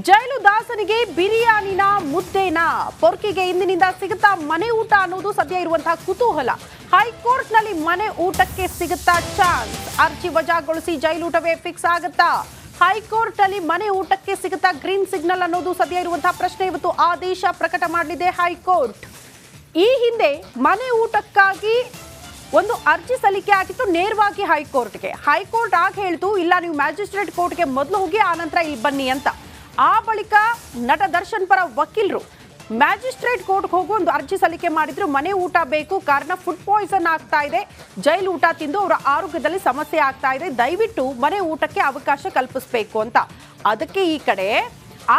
ಜೈಲು ದಾಸನಿಗೆ ಬಿರಿಯಾನಿನ ಮುದ್ದೆನ ಪೊರ್ಕಿಗೆ ಇಂದಿನಿಂದ ಸಿಗುತ್ತಾ ಮನೆ ಊಟ ಅನ್ನೋದು ಸದ್ಯ ಇರುವಂತಹ ಕುತೂಹಲ. ಹೈಕೋರ್ಟ್ ನಲ್ಲಿ ಮನೆ ಊಟಕ್ಕೆ ಸಿಗುತ್ತಾ ಚಾನ್ಸ್? ಅರ್ಜಿ ವಜಾಗೊಳಿಸಿ ಜೈಲೂಟವೇ ಫಿಕ್ಸ್ ಆಗುತ್ತಾ? ಹೈಕೋರ್ಟ್ ಅಲ್ಲಿ ಮನೆ ಊಟಕ್ಕೆ ಸಿಗುತ್ತಾ ಗ್ರೀನ್ ಸಿಗ್ನಲ್ ಅನ್ನೋದು ಸದ್ಯ ಇರುವಂತಹ ಪ್ರಶ್ನೆ. ಇವತ್ತು ಆದೇಶ ಪ್ರಕಟ ಮಾಡಲಿದೆ ಹೈಕೋರ್ಟ್. ಈ ಹಿಂದೆ ಮನೆ ಊಟಕ್ಕಾಗಿ ಒಂದು ಅರ್ಜಿ ಸಲ್ಲಿಕೆ ಆಗಿತ್ತು ನೇರವಾಗಿ ಹೈಕೋರ್ಟ್ಗೆ. ಹೈಕೋರ್ಟ್ ಆಗ ಹೇಳ್ತು, ಇಲ್ಲ ನೀವು ಮ್ಯಾಜಿಸ್ಟ್ರೇಟ್ ಕೋರ್ಟ್ಗೆ ಮೊದಲು ಹೋಗಿ ಆನಂತರ ಇಲ್ಲಿ ಬನ್ನಿ ಅಂತ. ಆ ಬಳಿಕ ನಟ ದರ್ಶನ್ ಪರ ವಕೀಲರು ಮ್ಯಾಜಿಸ್ಟ್ರೇಟ್ ಕೋರ್ಟ್ಗೆ ಹೋಗಿ ಒಂದು ಅರ್ಜಿ ಸಲ್ಲಿಕೆ ಮಾಡಿದ್ರು. ಮನೆ ಊಟ ಬೇಕು, ಕಾರಣ ಫುಡ್ ಪಾಯ್ಸನ್ ಆಗ್ತಾ ಇದೆ, ಜೈಲು ಊಟ ತಿಂದು ಅವರ ಆರೋಗ್ಯದಲ್ಲಿ ಸಮಸ್ಯೆ ಆಗ್ತಾ ಇದೆ, ದಯವಿಟ್ಟು ಮನೆ ಊಟಕ್ಕೆ ಅವಕಾಶ ಕಲ್ಪಿಸಬೇಕು ಅಂತ. ಅದಕ್ಕೆ ಈ ಕಡೆ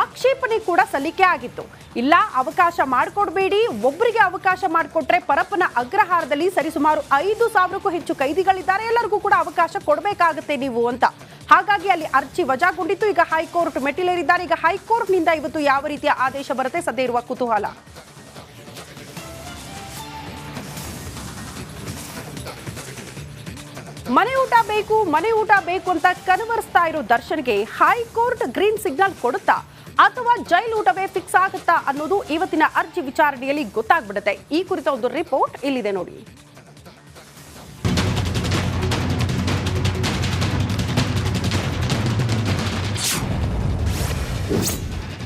ಆಕ್ಷೇಪಣೆ ಕೂಡ ಸಲ್ಲಿಕೆ ಆಗಿತ್ತು. ಇಲ್ಲ, ಅವಕಾಶ ಮಾಡಿಕೊಡ್ಬೇಡಿ, ಒಬ್ಬರಿಗೆ ಅವಕಾಶ ಮಾಡಿಕೊಟ್ರೆ ಪರಪ್ಪನ ಅಗ್ರಹಾರದಲ್ಲಿ ಸರಿಸುಮಾರು 5,000ಕ್ಕೂ ಹೆಚ್ಚು ಕೈದಿಗಳಿದ್ದಾರೆ, ಎಲ್ಲರಿಗೂ ಕೂಡ ಅವಕಾಶ ಕೊಡಬೇಕಾಗುತ್ತೆ ನೀವು ಅಂತ. ಹಾಗಾಗಿ ಅಲ್ಲಿ ಅರ್ಜಿ ವಜಾಗೊಂಡಿತ್ತು. ಈಗ ಹೈಕೋರ್ಟ್ ಮೆಟ್ಟಿಲೇರಿದ್ದಾರೆ. ಈಗ ಹೈಕೋರ್ಟ್ ನಿಂದ ಇವತ್ತು ಯಾವ ರೀತಿಯ ಆದೇಶ ಬರುತ್ತೆ ಸದ್ಯ ಇರುವ ಕುತೂಹಲ. ಮನೆ ಊಟ ಬೇಕು ಅಂತ ಕನವರಿಸ್ತಾ ಇರೋ ದರ್ಶನ್ಗೆ ಹೈಕೋರ್ಟ್ ಗ್ರೀನ್ ಸಿಗ್ನಲ್ ಕೊಡುತ್ತಾ ಅಥವಾ ಜೈಲು ಊಟವೇ ಫಿಕ್ಸ್ ಆಗುತ್ತಾ ಅನ್ನೋದು ಇವತ್ತಿನ ಅರ್ಜಿ ವಿಚಾರಣೆಯಲ್ಲಿ ಗೊತ್ತಾಗ್ಬಿಡುತ್ತೆ. ಈ ಕುರಿತ ಒಂದು ರಿಪೋರ್ಟ್ ಇಲ್ಲಿದೆ ನೋಡಿ.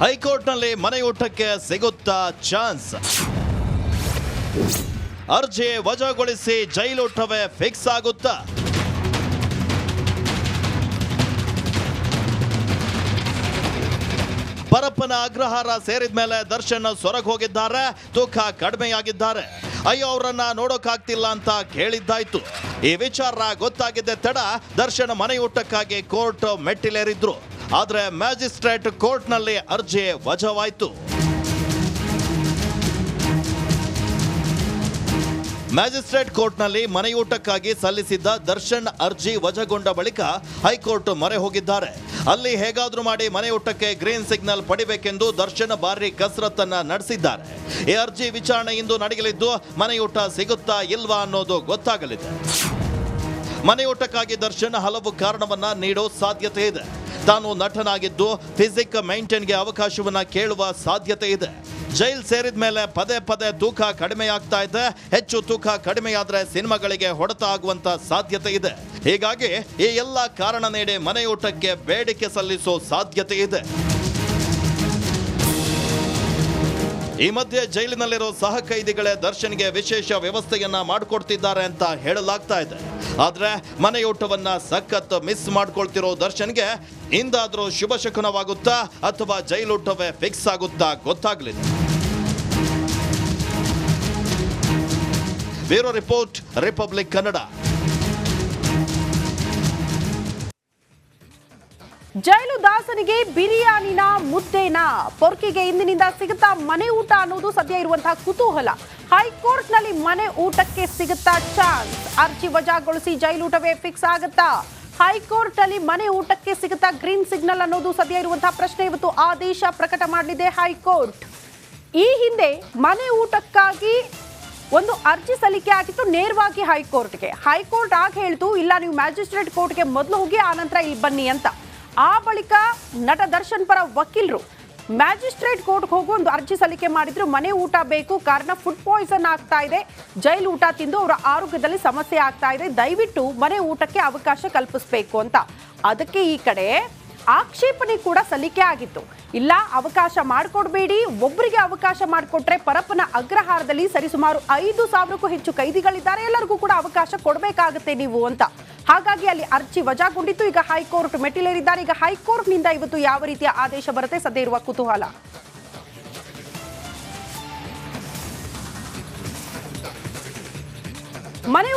ಹೈಕೋರ್ಟ್ನಲ್ಲಿ ಮನೆ ಊಟಕ್ಕೆ ಸಿಗುತ್ತಾ ಚಾನ್ಸ್? ಅರ್ಜಿ ವಜಾಗೊಳಿಸಿ ಜೈಲೂಟವೇ ಫಿಕ್ಸ್ ಆಗುತ್ತಾ? ಪರಪ್ಪನ ಅಗ್ರಹಾರ ಸೇರಿದ ಮೇಲೆ ದರ್ಶನ್ ಸೊರಗ ಹೋಗಿದ್ದಾರೆ, ತೂಕ ಕಡಿಮೆಯಾಗಿದ್ದಾರೆ. ಅಯ್ಯೋ, ಅವರನ್ನ ನೋಡೋಕಾಗ್ತಿಲ್ಲ ಅಂತ ಕೇಳಿದ್ದಾಯ್ತು. ಈ ವಿಚಾರ ಗೊತ್ತಾಗಿದ್ದೆ ತಡ ದರ್ಶನ್ ಮನೆ ಊಟಕ್ಕಾಗಿ ಕೋರ್ಟ್ ಮೆಟ್ಟಿಲೇರಿದ್ರು. ಆದ್ರೆ ಮ್ಯಾಜಿಸ್ಟ್ರೇಟ್ ಕೋರ್ಟ್ನಲ್ಲಿ ಅರ್ಜಿ ವಜಾವಾಯಿತು. ಮ್ಯಾಜಿಸ್ಟ್ರೇಟ್ ಕೋರ್ಟ್ನಲ್ಲಿ ಮನೆಯೂಟಕ್ಕಾಗಿ ಸಲ್ಲಿಸಿದ್ದ ದರ್ಶನ್ ಅರ್ಜಿ ವಜಾಗೊಂಡ ಬಳಿಕ ಹೈಕೋರ್ಟ್ ಮೊರೆ ಹೋಗಿದ್ದಾರೆ. ಅಲ್ಲಿ ಹೇಗಾದ್ರೂ ಮಾಡಿ ಮನೆಯೂಟಕ್ಕೆ ಗ್ರೀನ್ ಸಿಗ್ನಲ್ ಪಡಿಬೇಕೆಂದು ದರ್ಶನ್ ಭಾರಿ ಕಸರತ್ತನ್ನ ನಡೆಸಿದ್ದಾರೆ. ಈ ಅರ್ಜಿ ವಿಚಾರಣೆ ಇಂದು ನಡೆಯಲಿದ್ದು ಮನೆಯೂಟ ಸಿಗುತ್ತಾ ಇಲ್ವಾ ಅನ್ನೋದು ಗೊತ್ತಾಗಲಿದೆ. ಮನೆಯೂಟಕ್ಕಾಗಿ ದರ್ಶನ್ ಹಲವು ಕಾರಣವನ್ನ ನೀಡೋ ಸಾಧ್ಯತೆ ಇದೆ. ತಾನು ನಟನಾಗಿದ್ದು ಫಿಸಿಕ್ ಮೈಂಟೈನ್ಗೆ ಅವಕಾಶವನ್ನ ಕೇಳುವ ಸಾಧ್ಯತೆ ಇದೆ. ಜೈಲ್ ಸೇರಿದ ಮೇಲೆ ಪದೇ ಪದೇ ತೂಕ ಕಡಿಮೆ ಆಗ್ತಾ ಇದೆ. ಹೆಚ್ಚು ತೂಕ ಕಡಿಮೆಯಾದ್ರೆ ಸಿನಿಮಾಗಳಿಗೆ ಹೊಡೆತ ಆಗುವಂತ ಸಾಧ್ಯತೆ ಇದೆ. ಹೀಗಾಗಿ ಈ ಎಲ್ಲ ಕಾರಣ ನೀಡಿ ಮನೆಯೂಟಕ್ಕೆ ಬೇಡಿಕೆ ಸಲ್ಲಿಸೋ ಸಾಧ್ಯತೆ ಇದೆ. ಈ ಮಧ್ಯೆ ಜೈಲಿನಲ್ಲಿರೋ ಸಹ ಕೈದಿಗಳೇ ದರ್ಶನ್ಗೆ ವಿಶೇಷ ವ್ಯವಸ್ಥೆಯನ್ನ ಮಾಡಿಕೊಡ್ತಿದ್ದಾರೆ ಅಂತ ಹೇಳಲಾಗ್ತಾ ಇದೆ. ಆದ್ರೆ ಮನೆಯೂಟವನ್ನ ಸಖತ್ ಮಿಸ್ ಮಾಡ್ಕೊಳ್ತಿರೋ ದರ್ಶನ್ಗೆ ಇಂದಾದ್ರೂ ಶುಭ ಶಕುನವಾಗುತ್ತಾ ಅಥವಾ ಜೈಲೂಟವೇ ಫಿಕ್ಸ್ ಆಗುತ್ತಾ ಗೊತ್ತಾಗ್ಲಿದೆ. Bureau report, Republic Kannada. ಜೈಲು ದಾಸನಿಗೆ ಬಿರಿಯಾನಿನ ಮುದ್ದೆನ ಪೊರ್ಕಿಗೆ ಇಂದಿನಿಂದ ಸಿಗುತ್ತಾ ಮನೆ ಊಟ ಅನ್ನೋದು ಸದ್ಯ ಇರುವಂತಹ ಕುತೂಹಲ. ಹೈಕೋರ್ಟ್ ನಲ್ಲಿ ಮನೆ ಊಟಕ್ಕೆ ಸಿಗುತ್ತಾ ಚಾನ್ಸ್? ಅರ್ಜಿ ವಜಾಗೊಳಿಸಿ ಜೈಲೂಟವೇ ಫಿಕ್ಸ್ ಆಗುತ್ತಾ? ಹೈಕೋರ್ಟ್ ಅಲ್ಲಿ ಮನೆ ಊಟಕ್ಕೆ ಸಿಗುತ್ತಾ ಗ್ರೀನ್ ಸಿಗ್ನಲ್ ಅನ್ನೋದು ಸದ್ಯ ಇರುವಂತಹ ಪ್ರಶ್ನೆ. ಇವತ್ತು ಆದೇಶ ಪ್ರಕಟ ಮಾಡಲಿದೆ ಹೈಕೋರ್ಟ್. ಈ ಹಿಂದೆ ಮನೆ ಊಟಕ್ಕಾಗಿ ಒಂದು ಅರ್ಜಿ ಸಲ್ಲಿಕೆ ಆಗಿತ್ತು ನೇರವಾಗಿ ಹೈಕೋರ್ಟ್ಗೆ. ಹೈಕೋರ್ಟ್ ಆಗ ಹೇಳ್ತು, ಇಲ್ಲ ನೀವು ಮ್ಯಾಜಿಸ್ಟ್ರೇಟ್ ಕೋರ್ಟ್ಗೆ ಮೊದಲು ಹೋಗಿ ಆನಂತರ ಇಲ್ಲಿ ಬನ್ನಿ ಅಂತ. ಆ ಬಳಿಕ ನಟ ದರ್ಶನ್ ಪರ ವಕೀಲರು ಮ್ಯಾಜಿಸ್ಟ್ರೇಟ್ ಕೋರ್ಟ್ಗೆ ಹೋಗಿ ಒಂದು ಅರ್ಜಿ ಸಲ್ಲಿಕೆ ಮಾಡಿದ್ರು. ಮನೆ ಊಟ ಬೇಕು, ಕಾರಣ ಫುಡ್ ಪಾಯ್ಸನ್ ಆಗ್ತಾ ಇದೆ, ಜೈಲು ಊಟ ತಿಂದು ಅವರ ಆರೋಗ್ಯದಲ್ಲಿ ಸಮಸ್ಯೆ ಆಗ್ತಾ ಇದೆ, ದಯವಿಟ್ಟು ಮನೆ ಊಟಕ್ಕೆ ಅವಕಾಶ ಕಲ್ಪಿಸಬೇಕು ಅಂತ. ಅದಕ್ಕೆ ಈ ಕಡೆ ಆಕ್ಷೇಪಣೆ ಕೂಡ ಸಲ್ಲಿಕೆ ಆಗಿತ್ತು. ಇಲ್ಲ, ಅವಕಾಶ ಮಾಡಿಕೊಡ್ಬೇಡಿ, ಒಬ್ಬರಿಗೆ ಅವಕಾಶ ಮಾಡಿಕೊಟ್ರೆ ಪರಪ್ಪನ ಅಗ್ರಹಾರದಲ್ಲಿ ಸರಿಸುಮಾರು 5,000ಕ್ಕೂ ಹೆಚ್ಚು ಕೈದಿಗಳಿದ್ದಾರೆ, ಎಲ್ಲರಿಗೂ ಕೂಡ ಅವಕಾಶ ಕೊಡಬೇಕಾಗುತ್ತೆ ನೀವು ಅಂತ. ಹಾಗಾಗಿ ಅಲ್ಲಿ ಅರ್ಜಿ ವಜಾಗೊಂಡಿತ್ತು. ಈಗ ಹೈಕೋರ್ಟ್ ಮೆಟ್ಟಿಲೇರಿದ್ದಾರೆ. ಈಗ ಹೈಕೋರ್ಟ್ ನಿಂದ ಇವತ್ತು ಯಾವ ರೀತಿಯ ಆದೇಶ ಬರುತ್ತೆ ಸದ್ಯ ಇರುವ ಕುತೂಹಲ. ಮನೆ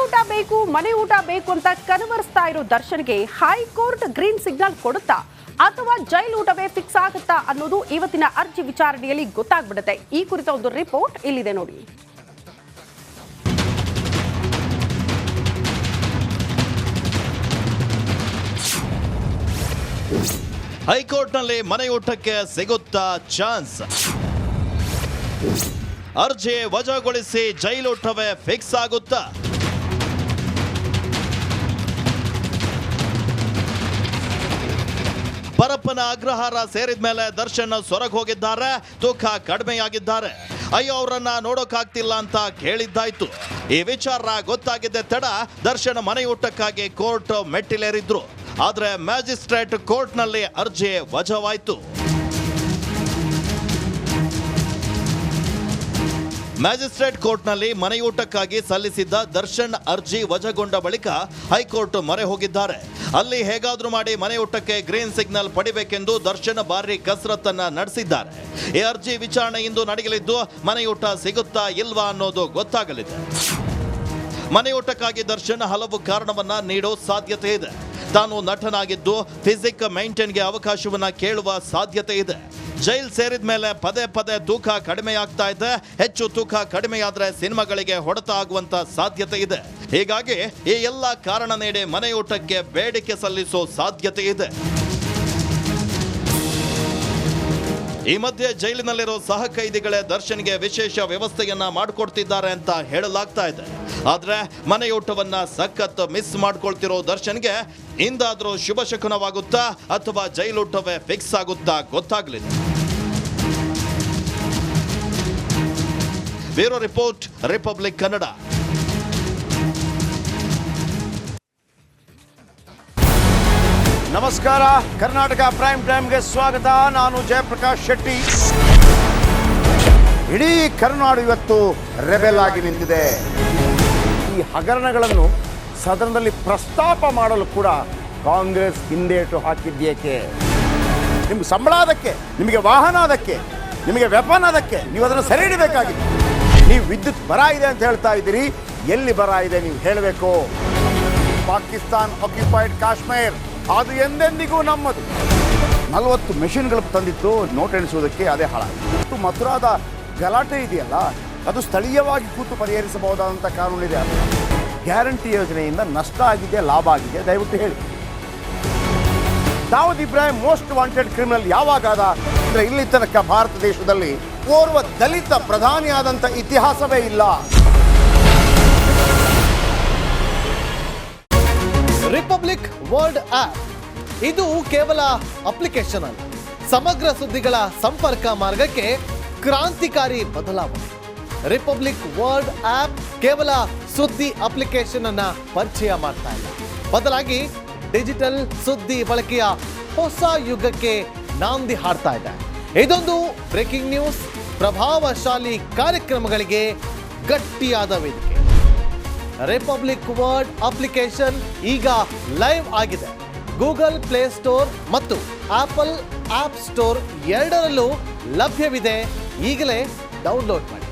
ಊಟ ಬೇಕು ಅಂತ ಕನವರಿಸ್ತಾ ಇರೋ ದರ್ಶನ್ಗೆ ಹೈಕೋರ್ಟ್ ಗ್ರೀನ್ ಸಿಗ್ನಲ್ ಕೊಡುತ್ತಾ ಅಥವಾ ಜೈಲು ಊಟವೇ ಫಿಕ್ಸ್ ಆಗುತ್ತಾ ಅನ್ನೋದು ಇವತ್ತಿನ ಅರ್ಜಿ ವಿಚಾರಣೆಯಲ್ಲಿ ಗೊತ್ತಾಗ್ಬಿಡುತ್ತೆ. ಈ ಕುರಿತ ಒಂದು ರಿಪೋರ್ಟ್ ಇಲ್ಲಿದೆ ನೋಡಿ. ಹೈಕೋರ್ಟ್ನಲ್ಲಿ ಮನೆಯೂಟಕ್ಕೆ ಸಿಗುತ್ತಾ ಚಾನ್ಸ್? ಅರ್ಜಿ ವಜಾಗೊಳಿಸಿ ಜೈಲೂಟವೇ ಫಿಕ್ಸ್ ಆಗುತ್ತಾ? ಪರಪ್ಪನ ಅಗ್ರಹಾರ ಸೇರಿದ ಮೇಲೆ ದರ್ಶನ್ ಸೊರಗ್ ಹೋಗಿದ್ದಾರೆ, ತೂಕ ಕಡಿಮೆಯಾಗಿದ್ದಾರೆ. ಅಯ್ಯೋ ಅವರನ್ನ ನೋಡೋಕಾಗ್ತಿಲ್ಲ ಅಂತ ಕೇಳಿದ್ದಾಯ್ತು. ಈ ವಿಚಾರ ಗೊತ್ತಾಗಿದ್ದೆ ತಡ ದರ್ಶನ್ ಮನೆಯೂಟಕ್ಕಾಗಿ ಕೋರ್ಟ್ ಮೆಟ್ಟಿಲೇರಿದ್ರು. ಆದ್ರೆ ಮ್ಯಾಜಿಸ್ಟ್ರೇಟ್ ಕೋರ್ಟ್ನಲ್ಲಿ ಅರ್ಜಿ ವಜಾವಾಯ್ತು. ಮ್ಯಾಜಿಸ್ಟ್ರೇಟ್ ಕೋರ್ಟ್ನಲ್ಲಿ ಮನೆಯೂಟಕ್ಕಾಗಿ ಸಲ್ಲಿಸಿದ್ದ ದರ್ಶನ್ ಅರ್ಜಿ ವಜಾಗೊಂಡ ಬಳಿಕ ಹೈಕೋರ್ಟ್ ಮೊರೆ ಹೋಗಿದ್ದಾರೆ. ಅಲ್ಲಿ ಹೇಗಾದ್ರೂ ಮಾಡಿ ಮನೆಯೂಟಕ್ಕೆ ಗ್ರೀನ್ ಸಿಗ್ನಲ್ ಪಡಿಬೇಕೆಂದು ದರ್ಶನ್ ಭಾರಿ ಕಸರತ್ತನ್ನ ನಡೆಸಿದ್ದಾರೆ. ಈ ಅರ್ಜಿ ವಿಚಾರಣೆ ಇಂದು ನಡೆಯಲಿದ್ದು ಮನೆಯೂಟ ಸಿಗುತ್ತಾ ಇಲ್ವಾ ಅನ್ನೋದು ಗೊತ್ತಾಗಲಿದೆ. ಮನೆಯೂಟಕ್ಕಾಗಿ ದರ್ಶನ್ ಹಲವು ಕಾರಣವನ್ನ ನೀಡೋ ಸಾಧ್ಯತೆ ಇದೆ. ತಾನು ನಟನಾಗಿದ್ದು ಫಿಸಿಕ್ ಮೈಂಟೈನ್ಗೆ ಅವಕಾಶವನ್ನ ಕೇಳುವ ಸಾಧ್ಯತೆ ಇದೆ. ಜೈಲ್ ಸೇರಿದ ಮೇಲೆ ಪದೇ ಪದೇ ತೂಕ ಕಡಿಮೆಯಾಗ್ತಾ ಇದೆ. ಹೆಚ್ಚು ತೂಕ ಕಡಿಮೆಯಾದ್ರೆ ಸಿನಿಮಾಗಳಿಗೆ ಹೊಡೆತ ಆಗುವಂತ ಸಾಧ್ಯತೆ ಇದೆ. ಹೀಗಾಗಿ ಈ ಎಲ್ಲ ಕಾರಣ ನೀಡಿ ಮನೆಯೂಟಕ್ಕೆ ಬೇಡಿಕೆ ಸಲ್ಲಿಸೋ ಸಾಧ್ಯತೆ ಇದೆ. ಈ ಮಧ್ಯೆ ಜೈಲಿನಲ್ಲಿರೋ ಸಹ ಕೈದಿಗಳೇ ದರ್ಶನ್ಗೆ ವಿಶೇಷ ವ್ಯವಸ್ಥೆಯನ್ನ ಮಾಡಿಕೊಡ್ತಿದ್ದಾರೆ ಅಂತ ಹೇಳಲಾಗ್ತಾ ಇದೆ. ಆದ್ರೆ ಮನೆಯೂಟವನ್ನ ಸಖತ್ ಮಿಸ್ ಮಾಡ್ಕೊಳ್ತಿರೋ ದರ್ಶನ್ಗೆ ಇಂದಾದ್ರೂ ಶುಭ ಶಕುನವಾಗುತ್ತಾ ಅಥವಾ ಜೈಲೂಟವೇ ಫಿಕ್ಸ್ ಆಗುತ್ತಾ ಗೊತ್ತಾಗ್ಲಿದೆ. Bureau report, Republic Kannada. ನಮಸ್ಕಾರ, ಕರ್ನಾಟಕ ಪ್ರೈಮ್ ಟೈಮ್ಗೆ ಸ್ವಾಗತ. ನಾನು ಜಯಪ್ರಕಾಶ್ ಶೆಟ್ಟಿ. ಇಡೀ ಕರ್ನಾಡು ಇವತ್ತು ರೆಬೆಲ್ ಆಗಿ ನಿಂತಿದೆ. ಈ ಹಗರಣಗಳನ್ನು ಸದನದಲ್ಲಿ ಪ್ರಸ್ತಾಪ ಮಾಡಲು ಕೂಡ ಕಾಂಗ್ರೆಸ್ ಹಿಂದೇಟು ಹಾಕಿದ್ದೇಕೆ? ನಿಮ್ಗೆ ಸಂಬಳ ಅದಕ್ಕೆ, ನಿಮಗೆ ವಾಹನ ಅದಕ್ಕೆ, ನಿಮಗೆ ವೆಪನ್ ಅದಕ್ಕೆ, ನೀವು ಅದನ್ನು ಸೆರೆ ಹಿಡಿಬೇಕಾಗಿತ್ತು. ನೀವು ವಿದ್ಯುತ್ ಬರ ಇದೆ ಅಂತ ಹೇಳ್ತಾ ಇದ್ದೀರಿ, ಎಲ್ಲಿ ಬರ ಇದೆ ನೀವು ಹೇಳಬೇಕು. ಪಾಕಿಸ್ತಾನ್ ಆಕ್ಯುಪೈಡ್ ಕಾಶ್ಮೀರ್ ಅದು ಎಂದೆಂದಿಗೂ ನಮ್ಮದು. 40 ಮೆಷಿನ್ಗಳು ತಂದಿತ್ತು ನೋಟ್ ಎಣಿಸುವುದಕ್ಕೆ, ಅದೇ ಹಾಳಾಗಿದೆ. ಮಥುರಾದ ಗಲಾಟೆ ಇದೆಯಲ್ಲ, ಅದು ಸ್ಥಳೀಯವಾಗಿ ಕೂತು ಪರಿಹರಿಸಬಹುದಾದಂಥ ಕಾನೂನಿದೆ. ಗ್ಯಾರಂಟಿ ಯೋಜನೆಯಿಂದ ನಷ್ಟ ಆಗಿದೆ, ಲಾಭ ಆಗಿದೆ, ದಯವಿಟ್ಟು ಹೇಳಿ. Dawood Ibrahim most wanted criminal ಯಾವಾಗಾದ ಅಂದರೆ ಇಲ್ಲಿ ತನಕ ಭಾರತ ದೇಶದಲ್ಲಿ ಓರ್ವ ದಲಿತ ಪ್ರಧಾನಿಯಾದಂಥ ಇತಿಹಾಸವೇ ಇಲ್ಲ. ರಿಪಬ್ಲಿಕ್ ವರ್ಲ್ಡ್ ಆಪ್ ಇದು ಕೇವಲ ಅಪ್ಲಿಕೇಶನ್ ಅಲ್ಲ, ಸಮಗ್ರ ಸುದ್ದಿಗಳ ಸಂಪರ್ಕ ಮಾರ್ಗಕ್ಕೆ ಕ್ರಾಂತಿಕಾರಿ ಬದಲಾವಣೆ. ರಿಪಬ್ಲಿಕ್ ವರ್ಲ್ಡ್ ಆಪ್ ಕೇವಲ ಸುದ್ದಿ ಅಪ್ಲಿಕೇಶನ್ ಅನ್ನ ಪರಿಚಯ ಮಾಡ್ತಾ ಇಲ್ಲ, ಬದಲಾಗಿ ಡಿಜಿಟಲ್ ಸುದ್ದಿ ಬಳಕೆಯ ಹೊಸ ಯುಗಕ್ಕೆ ನಾಂದಿ ಹಾಡ್ತಾ ಇದೆ. ಇದೊಂದು ಬ್ರೇಕಿಂಗ್ ನ್ಯೂಸ್, ಪ್ರಭಾವಶಾಲಿ ಕಾರ್ಯಕ್ರಮಗಳಿಗೆ ಗಟ್ಟಿಯಾದ ವೇದಿಕೆ. ರಿಪಬ್ಲಿಕ್ ವರ್ಲ್ಡ್ ಅಪ್ಲಿಕೇಶನ್ ಈಗ ಲೈವ್ ಆಗಿದೆ. ಗೂಗಲ್ ಪ್ಲೇ ಸ್ಟೋರ್ ಮತ್ತು ಆಪಲ್ ಆಪ್ ಸ್ಟೋರ್ ಎರಡರಲ್ಲೂ ಲಭ್ಯವಿದೆ. ಈಗಲೇ ಡೌನ್ಲೋಡ್ ಮಾಡಿ.